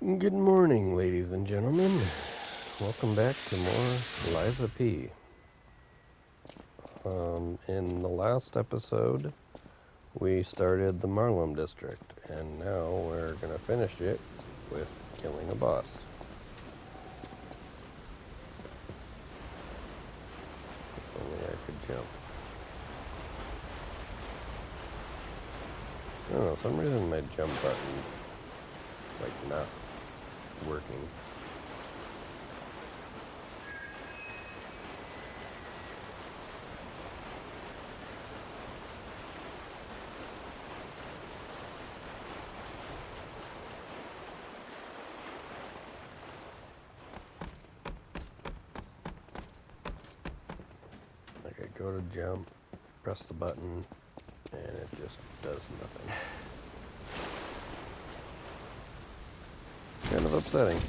Good morning, ladies and gentlemen. Welcome back to more Liza P. In the last episode, we started the Marlum District, and now we're gonna finish it with killing a boss. If only I could jump. I don't know, for some reason my jump button is like not working. Like I go to jump, press the button, and it just does nothing. It's kind of upsetting.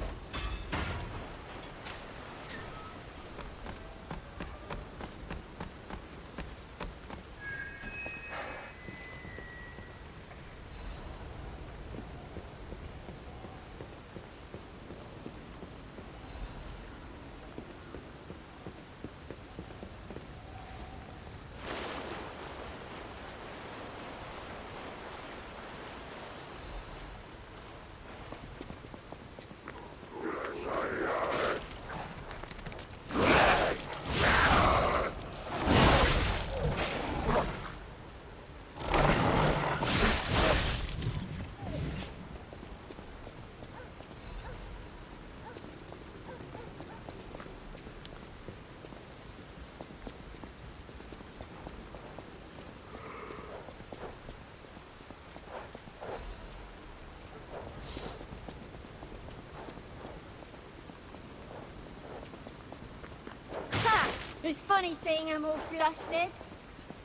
It was funny seeing them all flustered.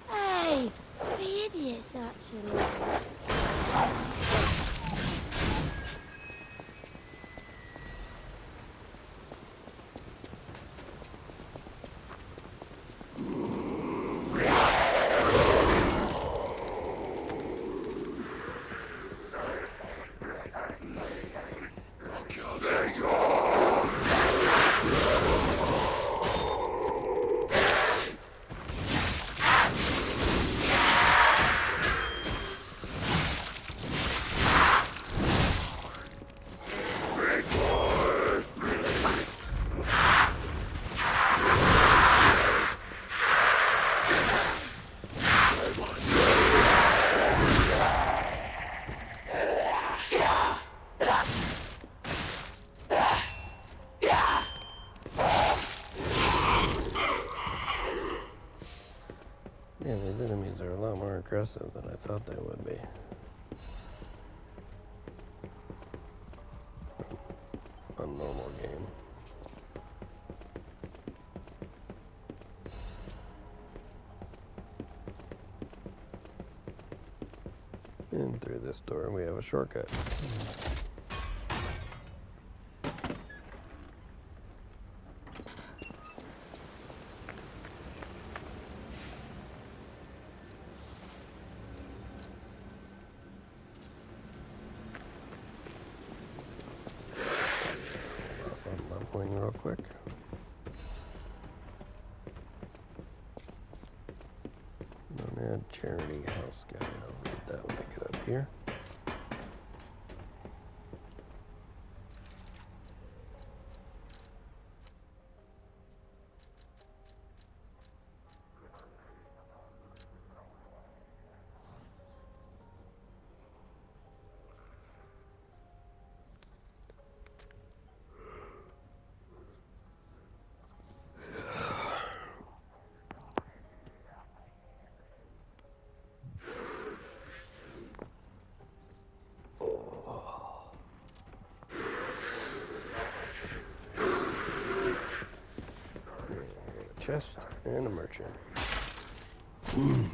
Hey, the idiots, actually. Yeah, these enemies are a lot more aggressive than I thought they would be. A normal game. And through this door we have a shortcut. Leveling real quick. Don't add charity house guy. I'll read that when I get up here. Chest and a merchant. And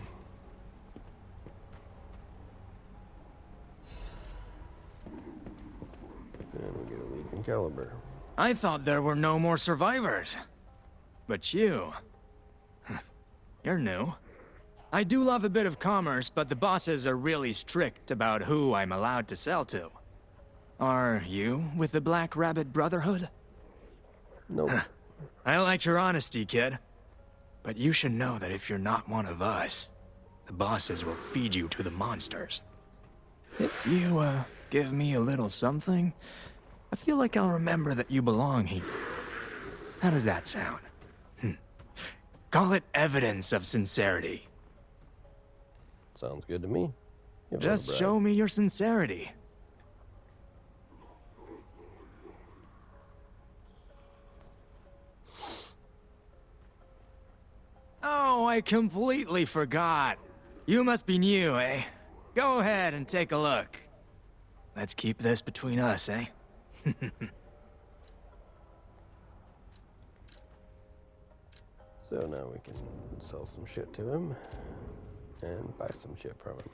we get a Legion caliber. I thought there were no more survivors. But you... You're new. I do love a bit of commerce, but the bosses are really strict about who I'm allowed to sell to. Are you with the Black Rabbit Brotherhood? Nope. I like your honesty, kid. But you should know that if you're not one of us, the bosses will feed you to the monsters. If you, give me a little something, I feel like I'll remember that you belong here. How does that sound? Call it evidence of sincerity. Sounds good to me. Give her a Just bribe. show me your sincerity. Oh, I completely forgot. You must be new, eh? Go ahead and take a look. Let's keep this between us, eh? So now we can sell some shit to him and buy some shit from him.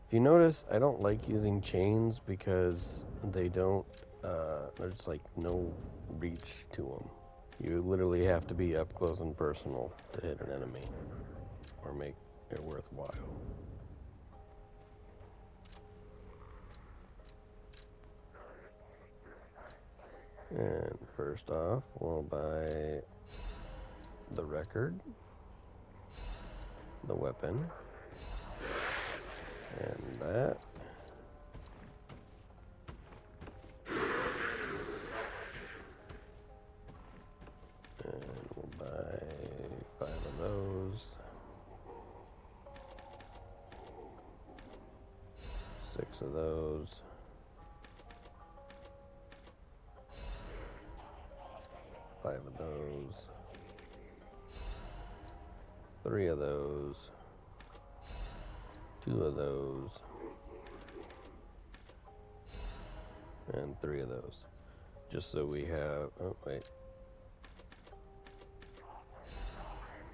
If you notice, I don't like using chains because they don't, there's like no reach to them. You literally have to be up close and personal to hit an enemy or make it worthwhile. And first off, we'll buy the record, the weapon, and that. And we'll buy 5 of those. 6 of those. 5 of those. 3 of those. 2 of those. And 3 of those. Just so we have, oh wait.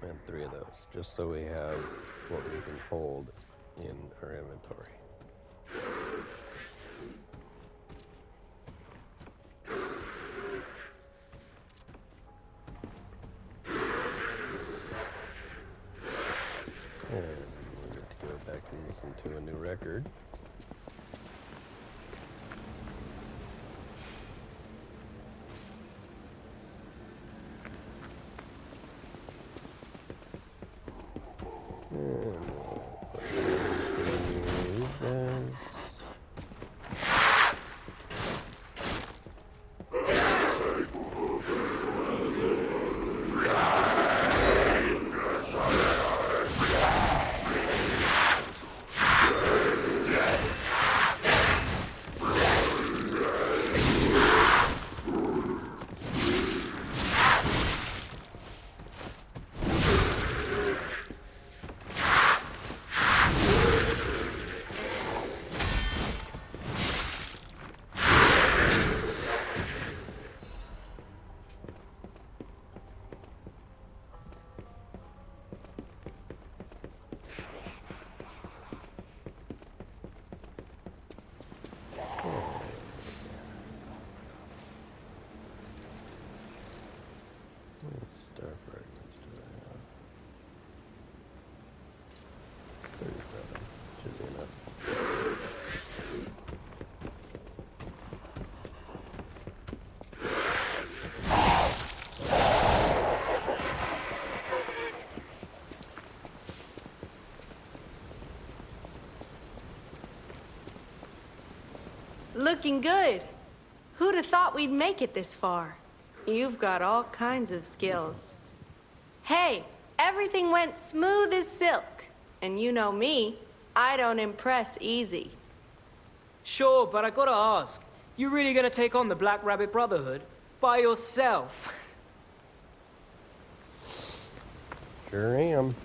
And 3 of those. Just so we have what we can hold in our inventory. And we get to go back and listen to a new record. And we'll put these guys. Star fragments do I have? 37. Should be enough. Looking good. Who'd have thought we'd make it this far? You've got all kinds of skills. Hey, everything went smooth as silk. And you know me, I don't impress easy. Sure, but I gotta ask, you really gonna take on the Black Rabbit Brotherhood? By yourself? Sure am.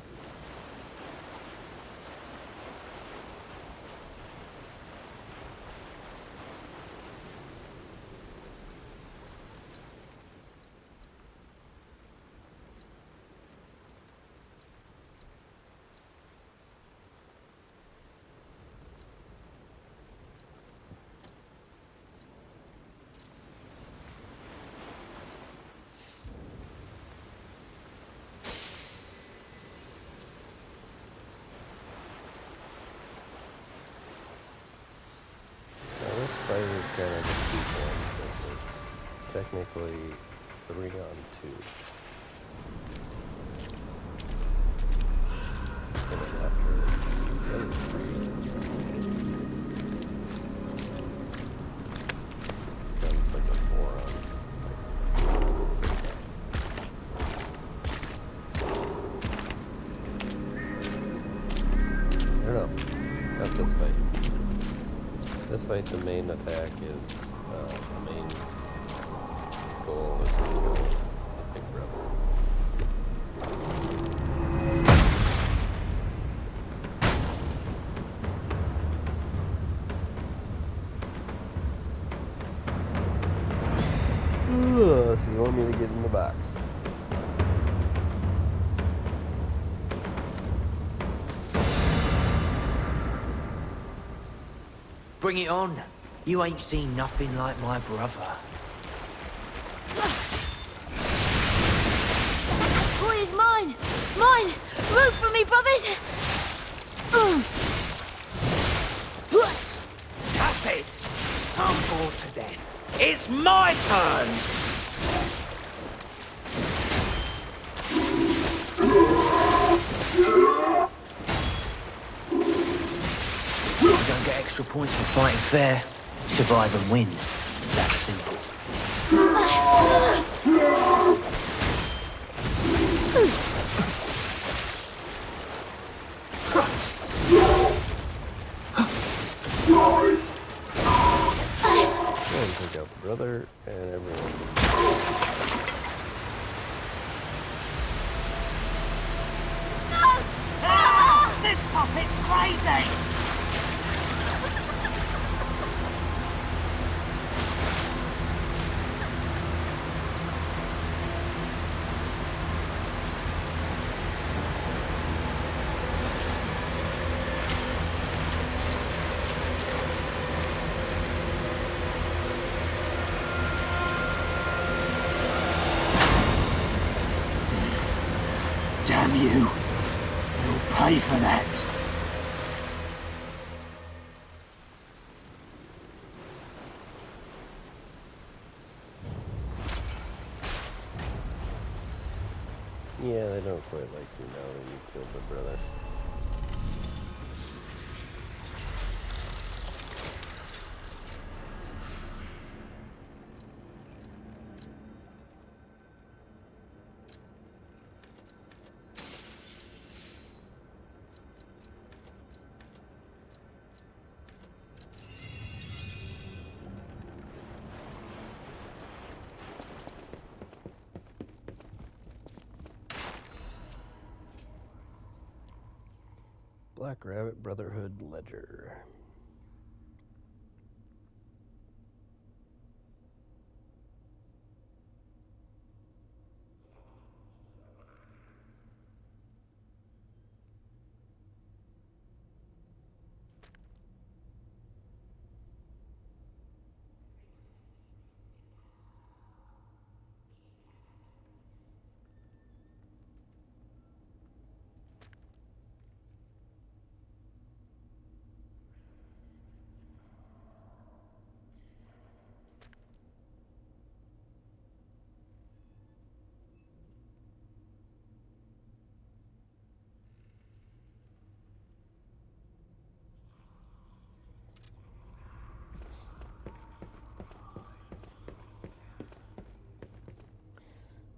kind of the cheap one, but it's technically 3-on-2. And then after the other 3, becomes like a 4-on. I don't know. Not this fight. This fight, the main attack is, the main goal is to kill the big brother. So you want me to get in the box? Bring it on. You ain't seen nothing like my brother. Boy is mine! Mine! Root for me, brothers! That's it! I'm bored to death. It's my turn! You don't get extra points for fighting fair. Survive and win. That's simple. Go and take out the brother and everyone. This puppet's crazy! Damn you! You'll pay for that! Yeah, they don't quite like you now that you killed the brother. Black Rabbit Brotherhood Ledger.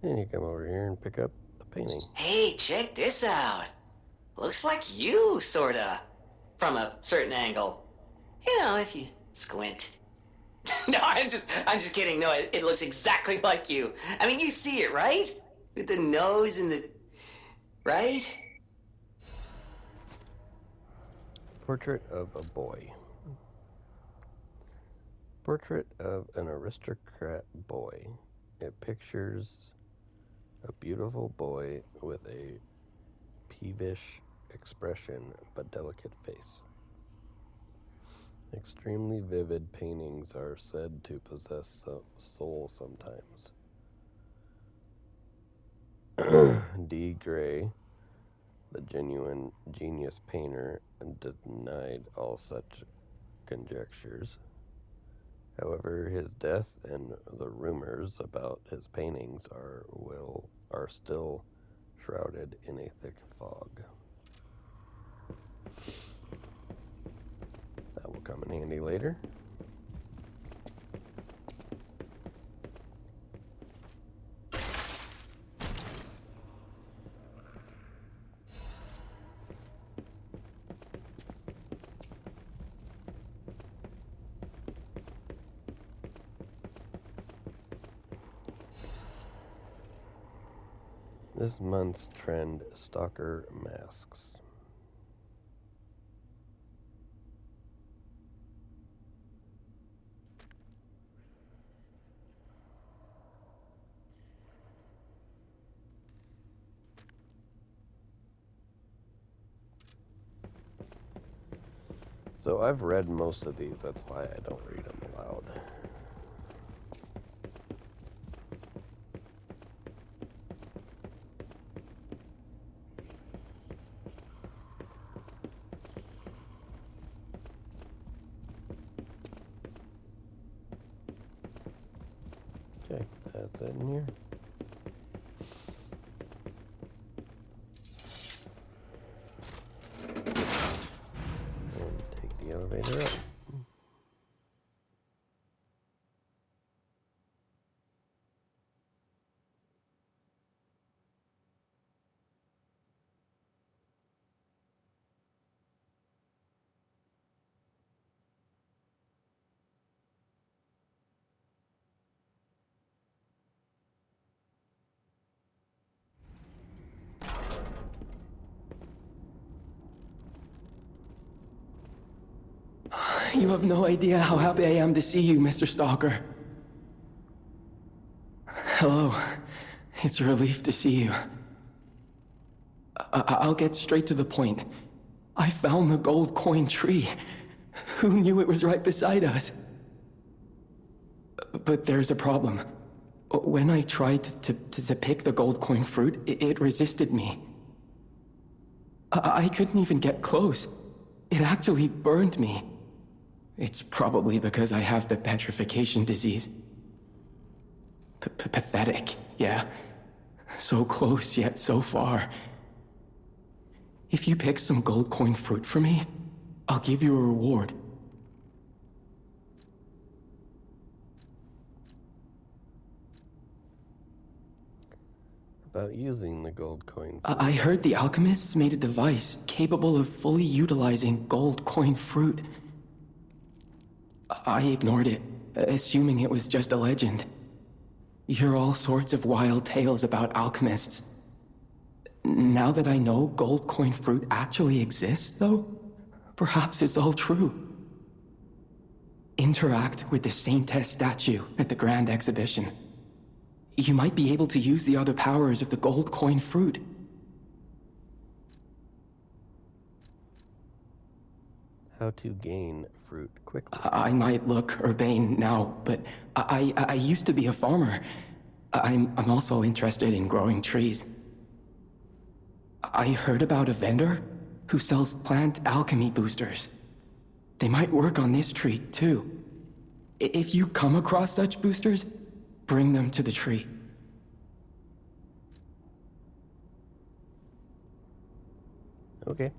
And you come over here and pick up a painting. Hey, check this out. Looks like you, sorta. From a certain angle. You know, if you squint. No, I'm just kidding. No, it looks exactly like you. I mean, you see it, right? With the nose and the... Right? Portrait of a boy. Portrait of an aristocrat boy. It pictures a beautiful boy with a peevish expression but delicate face. Extremely vivid paintings are said to possess soul sometimes. D. Gray, the genuine genius painter, denied all such conjectures. However, his death and the rumors about his paintings are still shrouded in a thick fog. That will come in handy later. This month's trend, stalker masks. So I've read most of these, that's why I don't read them aloud. Okay, that's it in here. And take the elevator up. You have no idea how happy I am to see you, Mr. Stalker. Hello. It's a relief to see you. I'll get straight to the point. I found the gold coin tree. Who knew it was right beside us? But there's a problem. When I tried to pick the gold coin fruit, it resisted me. I couldn't even get close. It actually burned me. It's probably because I have the petrification disease. Pathetic, yeah. So close, yet so far. If you pick some gold coin fruit for me, I'll give you a reward. About using the gold coin. I heard the alchemists made a device capable of fully utilizing gold coin fruit. I ignored it, assuming it was just a legend. You hear all sorts of wild tales about alchemists. Now that I know gold coin fruit actually exists, though, perhaps it's all true. Interact with the Saintess statue at the Grand Exhibition. You might be able to use the other powers of the gold coin fruit. How to gain fruit quickly. I might look urbane now, but I used to be a farmer. I'm also interested in growing trees. I heard about a vendor who sells plant alchemy boosters. They might work on this tree, too. If you come across such boosters, bring them to the tree. Okay.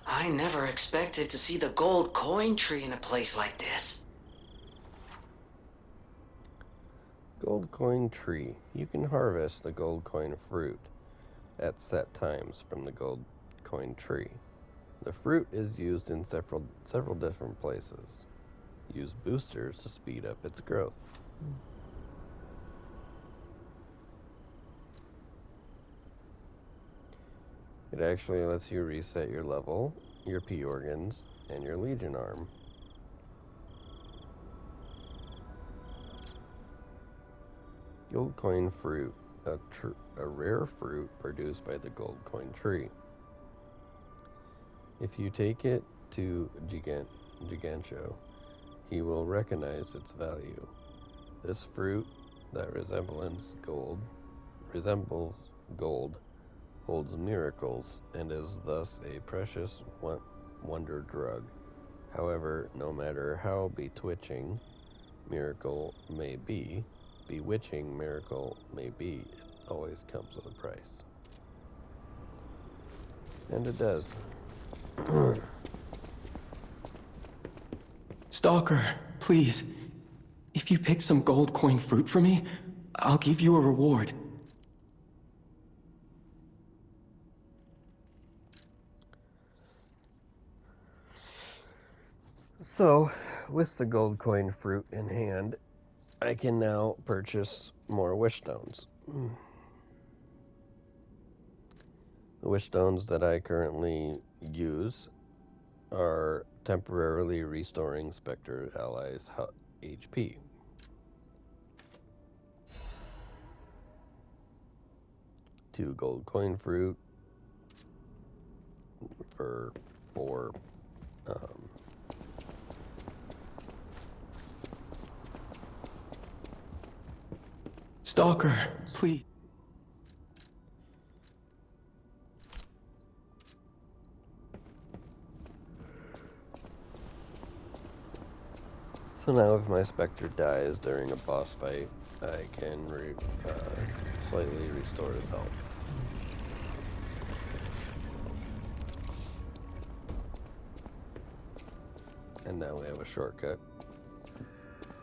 I never expected to see the gold coin tree in a place like this. Gold coin tree. You can harvest the gold coin fruit at set times from the gold coin tree. The fruit is used in several different places. Use boosters to speed up its growth. It actually lets you reset your level, your P organs, and your Legion arm. Gold coin fruit, a rare fruit produced by the gold coin tree. If you take it to Gigancho, he will recognize its value. This fruit that resembles gold, holds miracles, and is thus a precious wonder drug. However, no matter how bewitching miracle may be, it always comes with a price. And it does. Stalker, please. If you pick some gold coin fruit for me, I'll give you a reward. So, with the gold coin fruit in hand, I can now purchase more wish stones. The wish stones that I currently use are temporarily restoring Spectre allies' HP. Two gold coin fruit for 4 Stalker, please. So now if my Spectre dies during a boss fight, I can slightly restore his health. And now we have a shortcut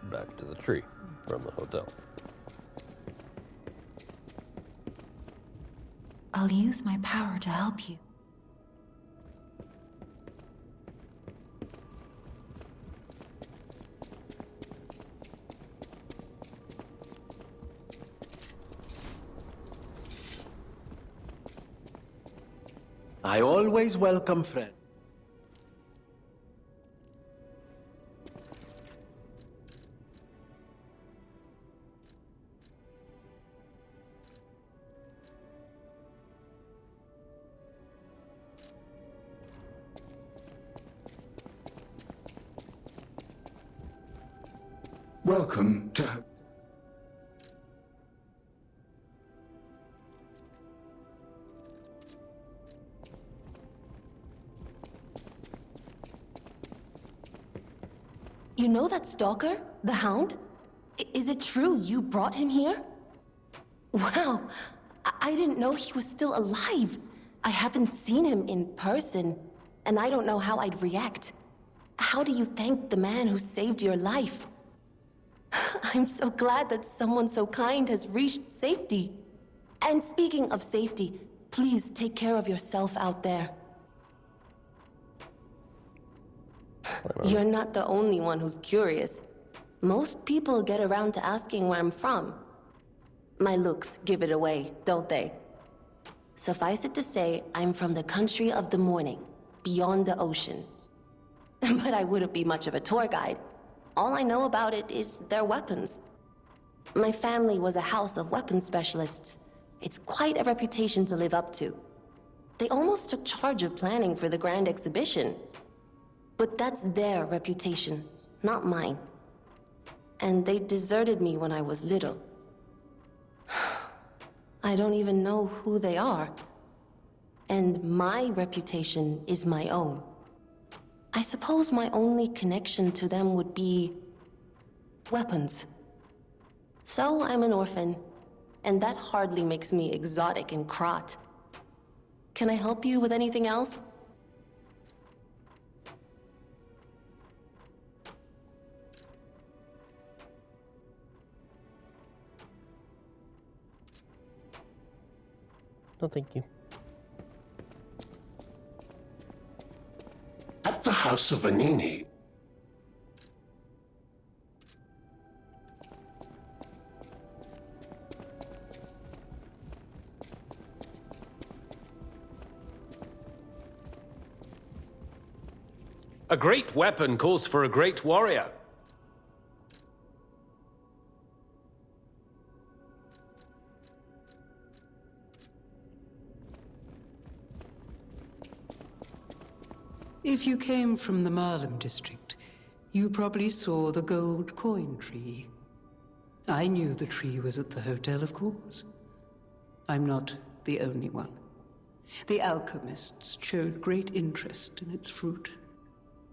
back to the tree from the hotel. I'll use my power to help you. I always welcome friends. Welcome to... You know that stalker? The Hound? Is it true you brought him here? Wow, I didn't know he was still alive. I haven't seen him in person, and I don't know how I'd react. How do you thank the man who saved your life? I'm so glad that someone so kind has reached safety. And speaking of safety, please take care of yourself out there. You're not the only one who's curious. Most people get around to asking where I'm from. My looks give it away, don't they? Suffice it to say, I'm from the country of the morning, beyond the ocean. But I wouldn't be much of a tour guide. All I know about it is their weapons. My family was a house of weapons specialists. It's quite a reputation to live up to. They almost took charge of planning for the grand exhibition. But that's their reputation, not mine. And they deserted me when I was little. I don't even know who they are. And my reputation is my own. I suppose my only connection to them would be... weapons. So I'm an orphan, and that hardly makes me exotic and Krat. Can I help you with anything else? No, thank you. At the House of Anini, A great weapon calls for a great warrior. If you came from the Marlem district, you probably saw the gold coin tree. I knew the tree was at the hotel, of course. I'm not the only one. The alchemists showed great interest in its fruit.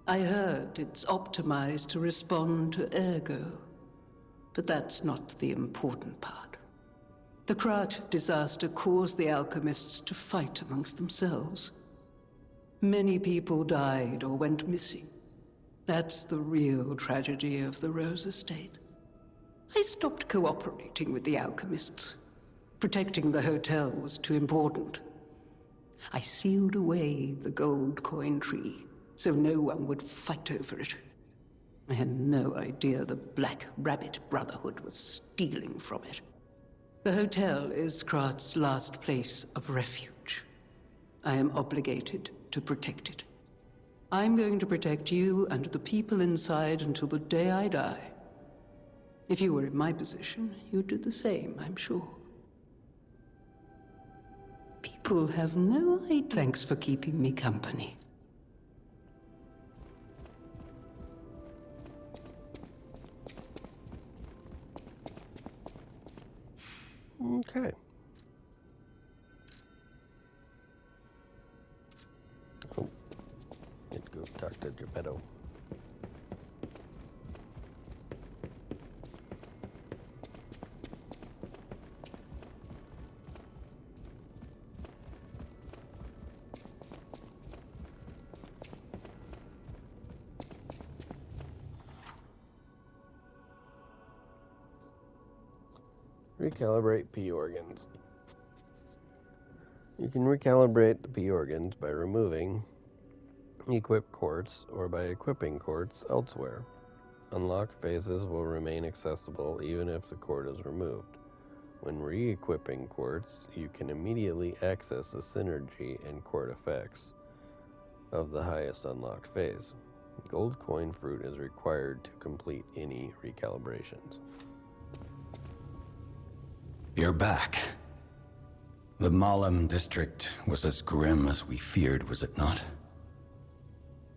I heard it's optimized to respond to ergo. But that's not the important part. The Krat disaster caused the alchemists to fight amongst themselves. Many people died or went missing. That's the real tragedy of the Rose Estate. I stopped cooperating with the alchemists. Protecting the hotel was too important. I sealed away the gold coin tree, so no one would fight over it. I had no idea the Black Rabbit Brotherhood was stealing from it. The hotel is Krat's last place of refuge. I am obligated to protect it. I'm going to protect you and the people inside until the day I die. If you were in my position, you'd do the same, I'm sure. People have no idea. Thanks for keeping me company. Okay. Oh. Need to go talk to Geppetto. Recalibrate P organs. You can recalibrate the P organs by removing equipped quartz or by equipping quartz elsewhere. Unlocked phases will remain accessible even if the cord is removed. When re-equipping quartz, you can immediately access the synergy and cord effects of the highest unlocked phase. Gold coin fruit is required to complete any recalibrations. You're back. The Malem district was as grim as we feared, was it not?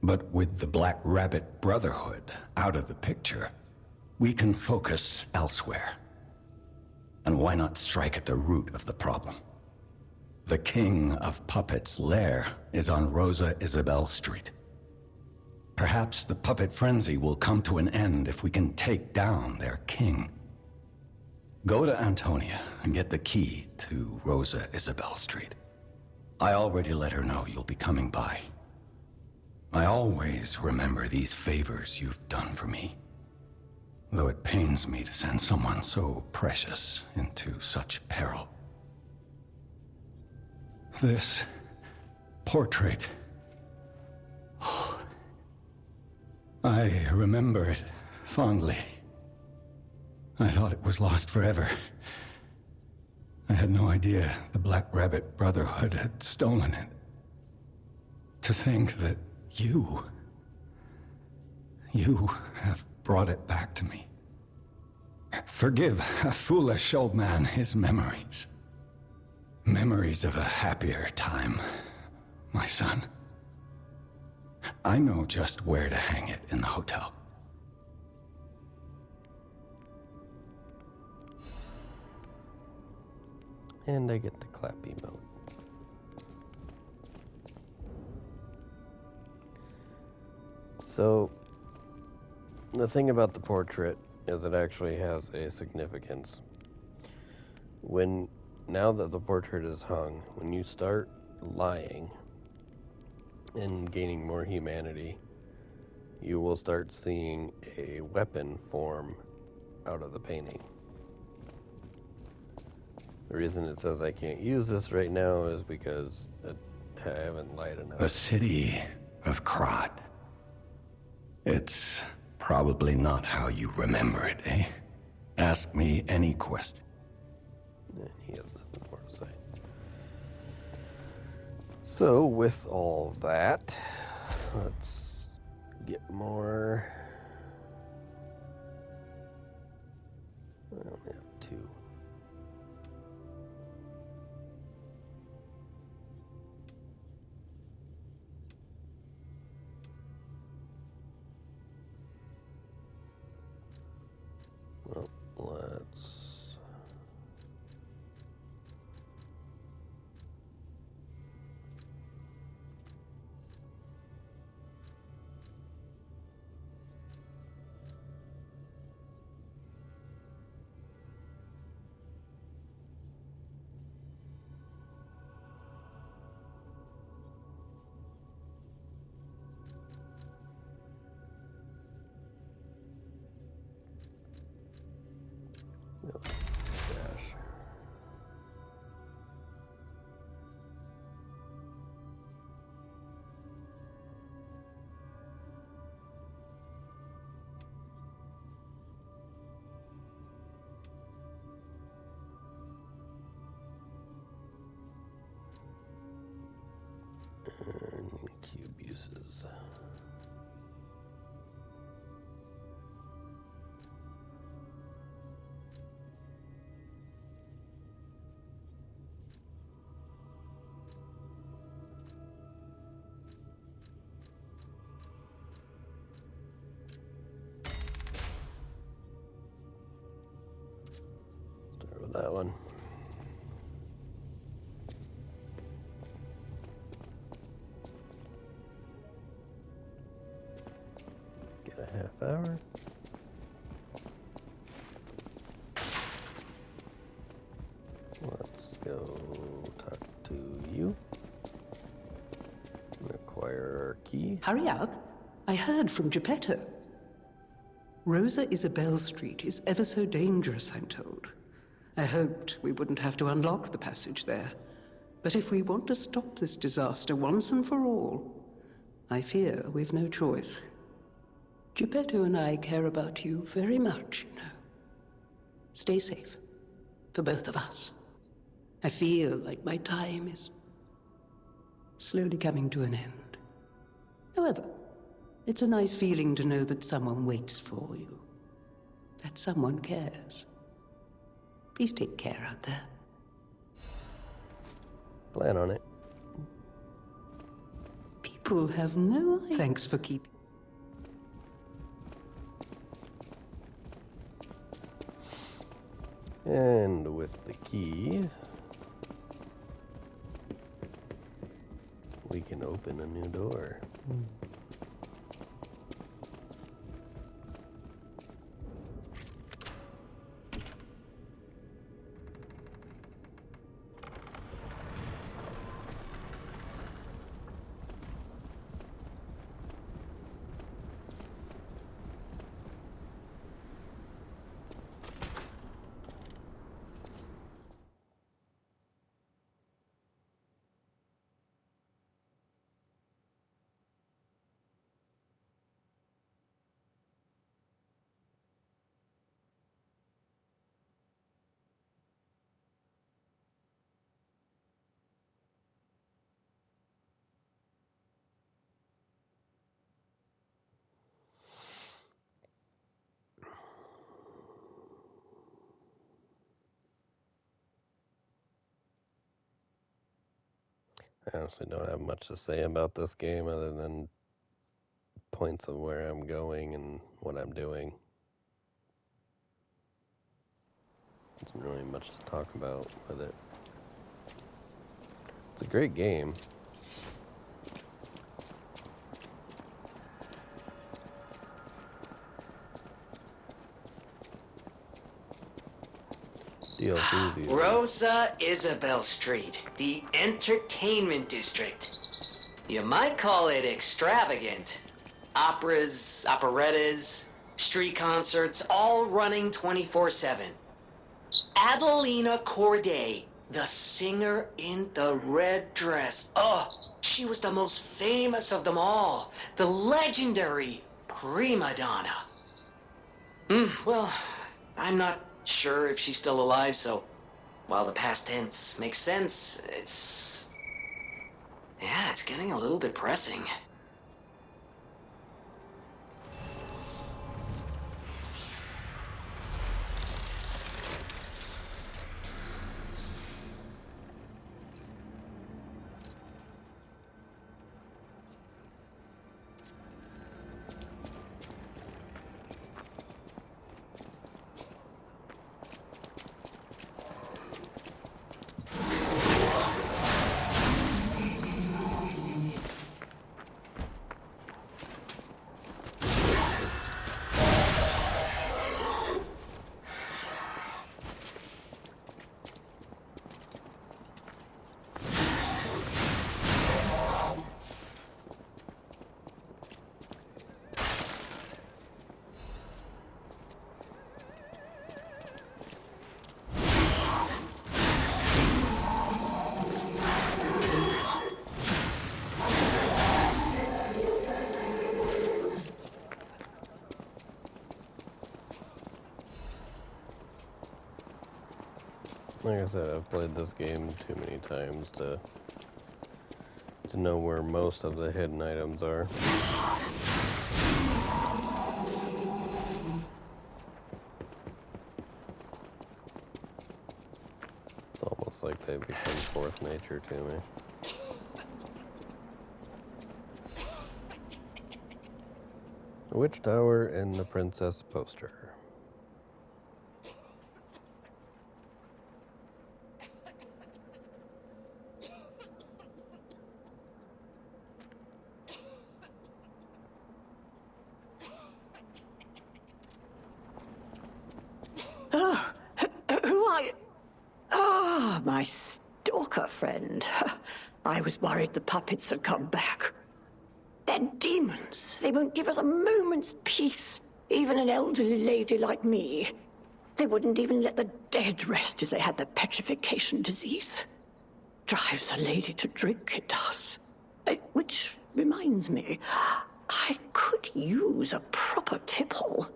But with the Black Rabbit Brotherhood out of the picture, we can focus elsewhere. And why not strike at the root of the problem? The King of Puppets' lair is on Rosa Isabelle Street. Perhaps the puppet frenzy will come to an end if we can take down their king. Go to Antonia and get the key to Rosa Isabelle Street. I already let her know you'll be coming by. I always remember these favors you've done for me, though it pains me to send someone so precious into such peril. This portrait... I remember it fondly. I thought it was lost forever. I had no idea the Black Rabbit Brotherhood had stolen it. To think that you have brought it back to me. Forgive a foolish old man his memories. Memories of a happier time, my son. I know just where to hang it in the hotel. And I get the clap emote. So, the thing about the portrait is it actually has a significance. Now that the portrait is hung, when you start lying and gaining more humanity, you will start seeing a weapon form out of the painting. The reason it says I can't use this right now is because I haven't lied enough. The city of Krat. It's probably not how you remember it, eh? Ask me any question. He has nothing more to say. So, with all that, let's get more. I only have 2. Well, let's... Yep. Dash. And cube uses. Start with that one. Get a half hour. Let's go talk to you. Acquire our key. Hurry up. I heard from Geppetto. Rosa Isabel Street is ever so dangerous, I'm told. I hoped we wouldn't have to unlock the passage there. But if we want to stop this disaster once and for all, I fear we've no choice. Geppetto and I care about you very much, you know. Stay safe. For both of us. I feel like my time is slowly coming to an end. However, it's a nice feeling to know that someone waits for you. That someone cares. Please take care out there. Plan on it. People have no idea. Thanks for keeping. And with the key, we can open a new door. I honestly don't have much to say about this game other than points of where I'm going and what I'm doing. There's not really much to talk about with it. It's a great game. Rosa Isabel Street, the entertainment district. You might call it extravagant. Operas, operettas, street concerts, all running 24/7. Adelina Corday, the singer in the red dress. Oh, she was the most famous of them all. The legendary prima donna. Well, I'm not sure if she's still alive, so while the past tense makes sense, it's getting a little depressing. Like I said, I've played this game too many times to know where most of the hidden items are. It's almost like they've become fourth nature to me. The Witch Tower and the Princess poster. Oh, who are you? Ah, my stalker friend. I was worried the puppets had come back. They're demons. They won't give us a moment's peace. Even an elderly lady like me. They wouldn't even let the dead rest if they had the petrification disease. Drives a lady to drink, it does. Which reminds me, I could use a proper tipple.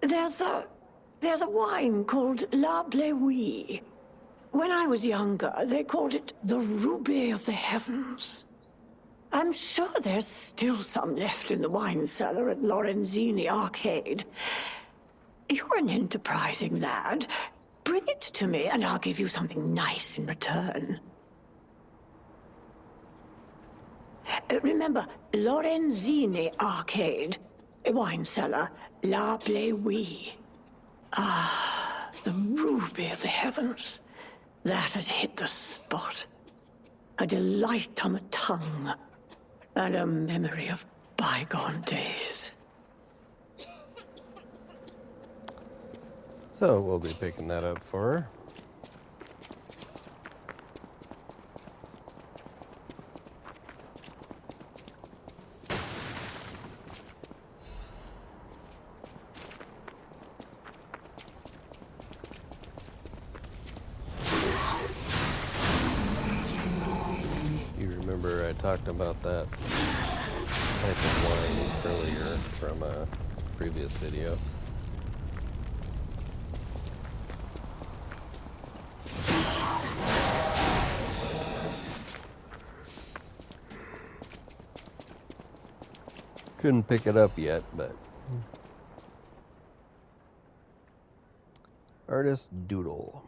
There's a wine called La Bleuie. When I was younger, they called it the Ruby of the Heavens. I'm sure there's still some left in the wine cellar at Lorenzini Arcade. You're an enterprising lad. Bring it to me and I'll give you something nice in return. Remember, Lorenzini Arcade, wine cellar, La Bleuie. Ah, the Ruby of the Heavens. That had hit the spot. A delight on the tongue. And a memory of bygone days. So we'll be picking that up for her. Remember I talked about that type of wine earlier from a previous video. Couldn't pick it up yet, but Artist Doodle.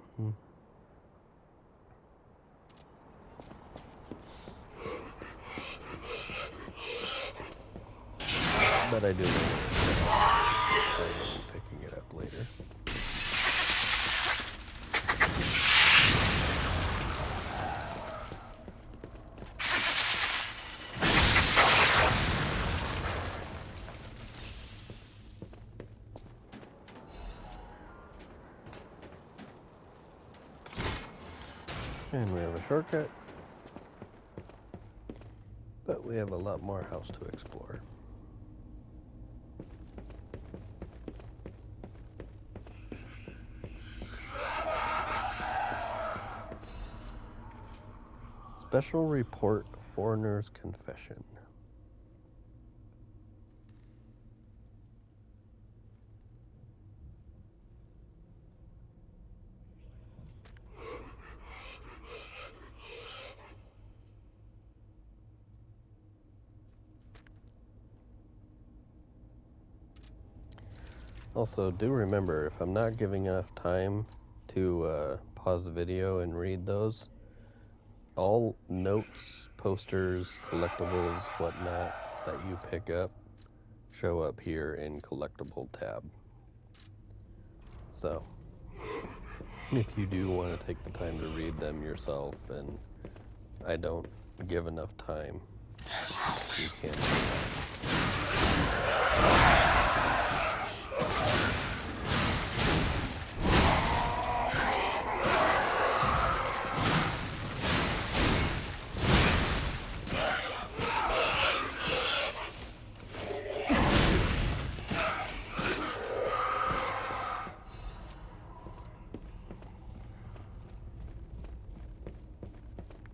But I do picking it up later. And we have a shortcut. But we have a lot more house to explore. Special Report, Foreigner's Confession. Also, do remember, if I'm not giving enough time to pause the video and read those, all notes, posters, collectibles, whatnot that you pick up show up here in collectible tab. So, if you do want to take the time to read them yourself and I don't give enough time, you can do that.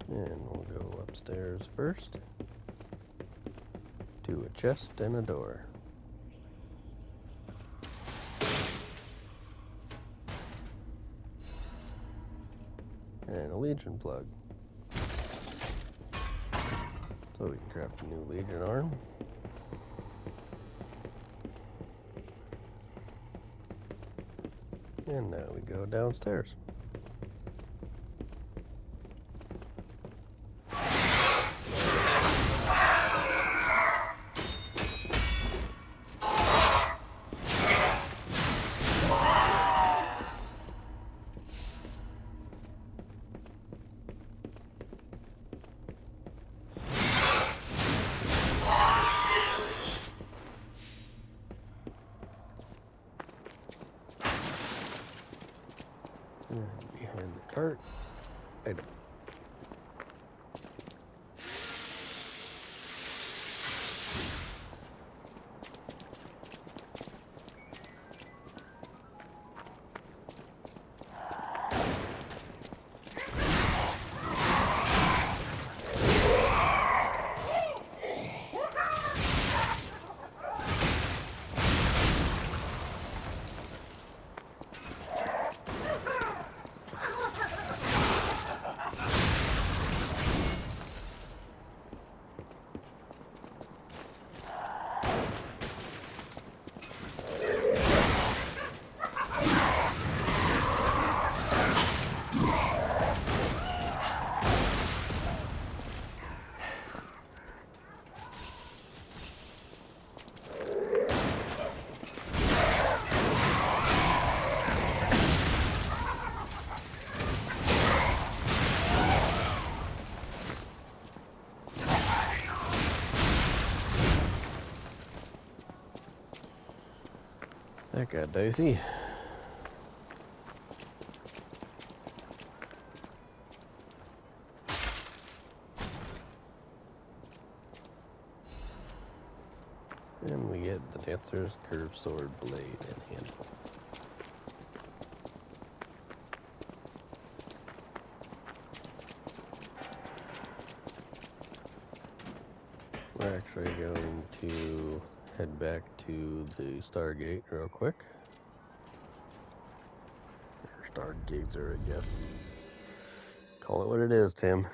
And we'll go upstairs first to a chest and a door. And a Legion plug. So we can craft a new Legion arm. And now we go downstairs. And behind the cart, item. That got dicey. And we get the Dancer's Curved Sword Blade and handle. We're actually going to head back to the Stargate real quick. Or Stargazer, I guess. Call it what it is, Tim.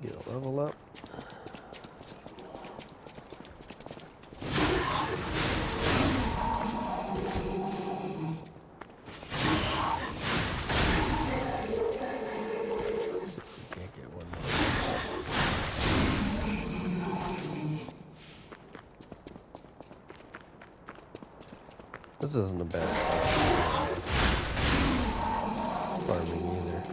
Get a level up. Can't get one more. This isn't a bad farming either.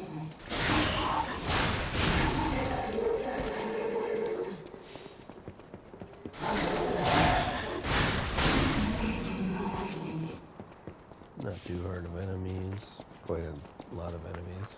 Not too hard of enemies, quite a lot of enemies.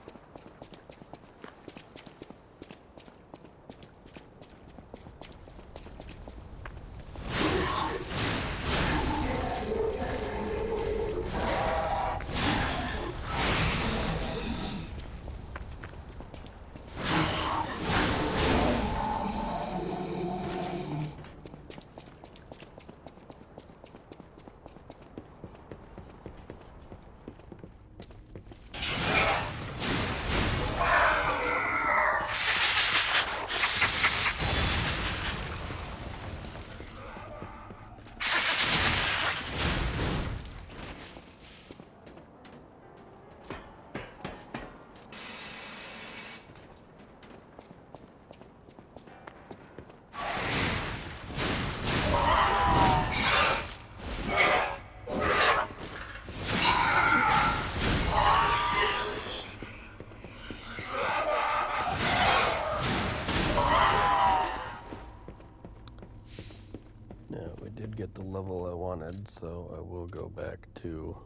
Now, we did get the level I wanted, so I will go back to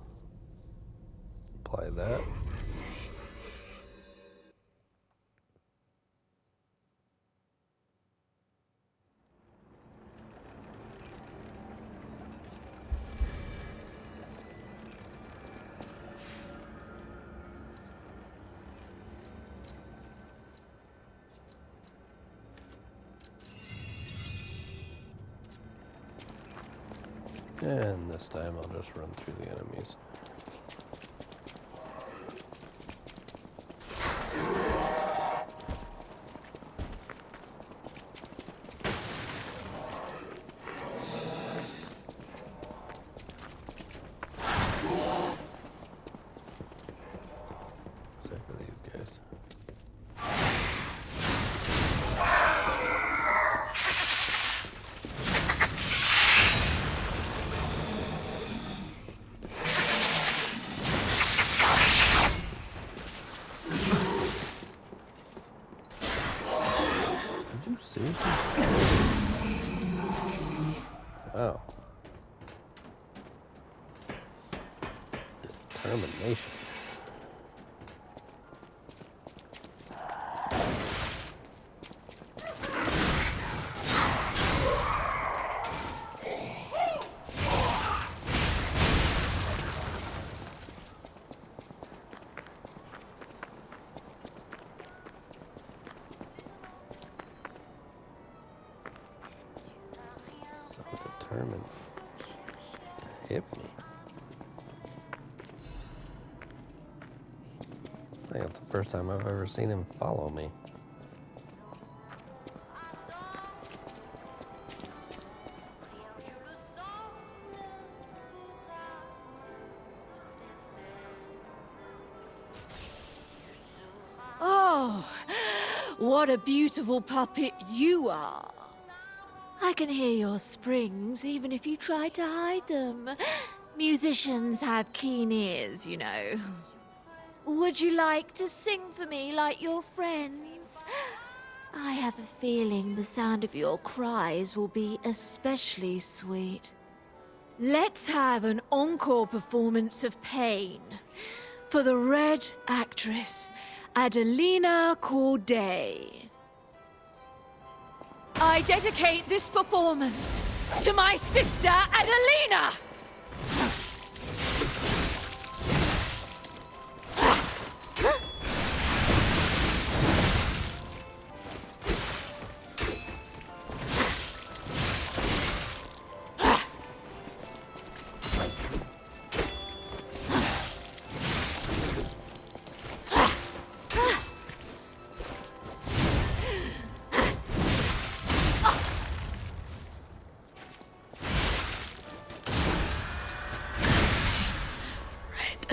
apply that. And this time I'll just run through the enemies. Except for these guys. Oh. Determination. Determined to hit me. I think that's the first time I've ever seen him follow me. Oh, what a beautiful puppet you are. I can hear your springs even if you try to hide them. Musicians have keen ears, you know. Would you like to sing for me like your friends? I have a feeling the sound of your cries will be especially sweet. Let's have an encore performance of Pain for the Red actress, Adelina Corday. I dedicate this performance to my sister, Adelina!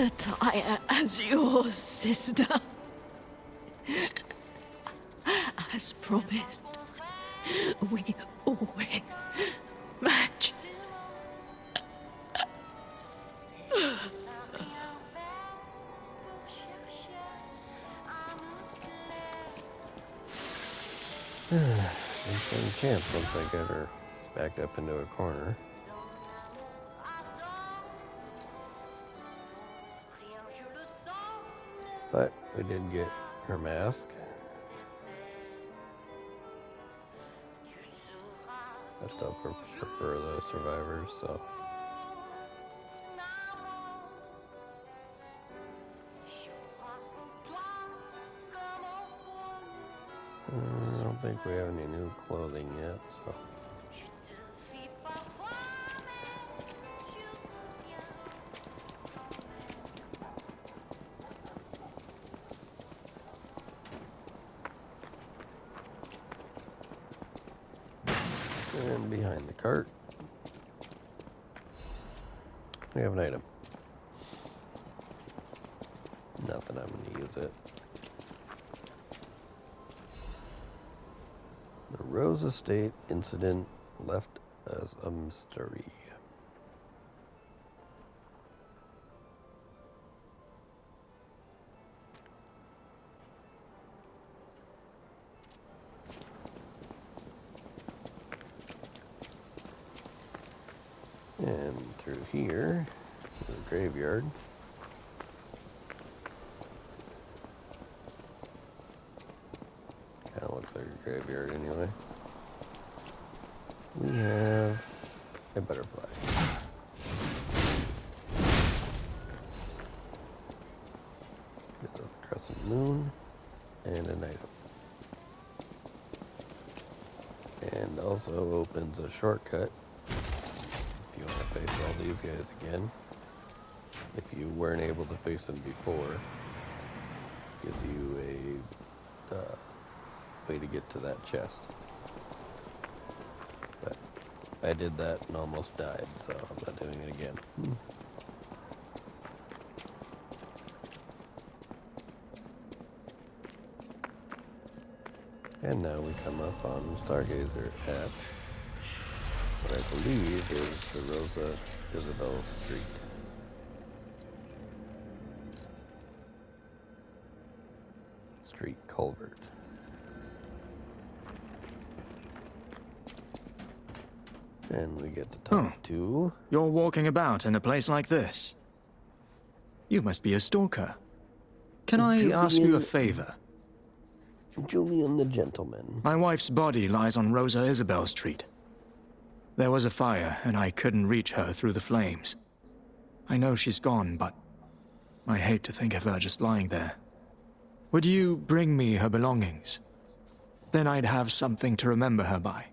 Attire as your sister. As promised, we always match. There's no chance once I get her backed up into a corner. But we did get her mask. I still prefer the survivors, so. I don't think we have any new clothing yet, so. And behind the cart, we have an item. Not that I'm going to use it. The Rose Estate incident left as a mystery. And through here, the graveyard. Kind of looks like a graveyard anyway. We have a butterfly. Gives us a crescent moon and an item. And also opens a shortcut if you want to face all these guys again. If you weren't able to face them before, gives you a way to get to that chest. But I did that and almost died, so I'm not doing it again. And now we come up on Stargazer at what I believe is the Rosa Isabel Street. Street culvert. And we get to talk to... You're walking about in a place like this. You must be a stalker. Can I ask you a favor? Julian the Gentleman. My wife's body lies on Rosa Isabel Street. There was a fire, and I couldn't reach her through the flames. I know she's gone, but I hate to think of her just lying there. Would you bring me her belongings? Then I'd have something to remember her by.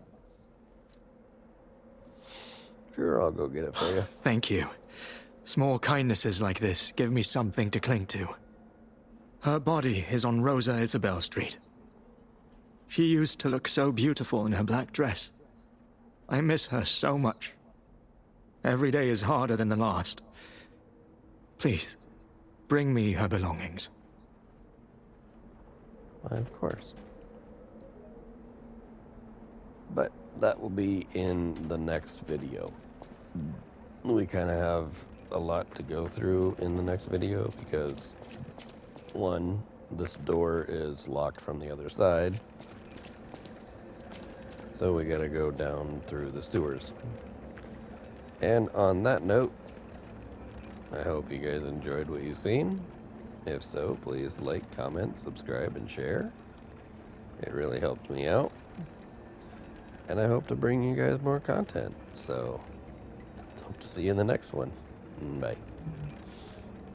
Sure, I'll go get it for you. Thank you. Small kindnesses like this give me something to cling to. Her body is on Rosa Isabel Street. She used to look so beautiful in her black dress. I miss her so much. Every day is harder than the last. Please, bring me her belongings. Why, of course. But that will be in the next video. We kind of have a lot to go through in the next video because, one, this door is locked from the other side. So we gotta go down through the sewers. And on that note, I hope you guys enjoyed what you've seen. If so, please like, comment, subscribe, and share. It really helps me out. And I hope to bring you guys more content. So, hope to see you in the next one. Bye.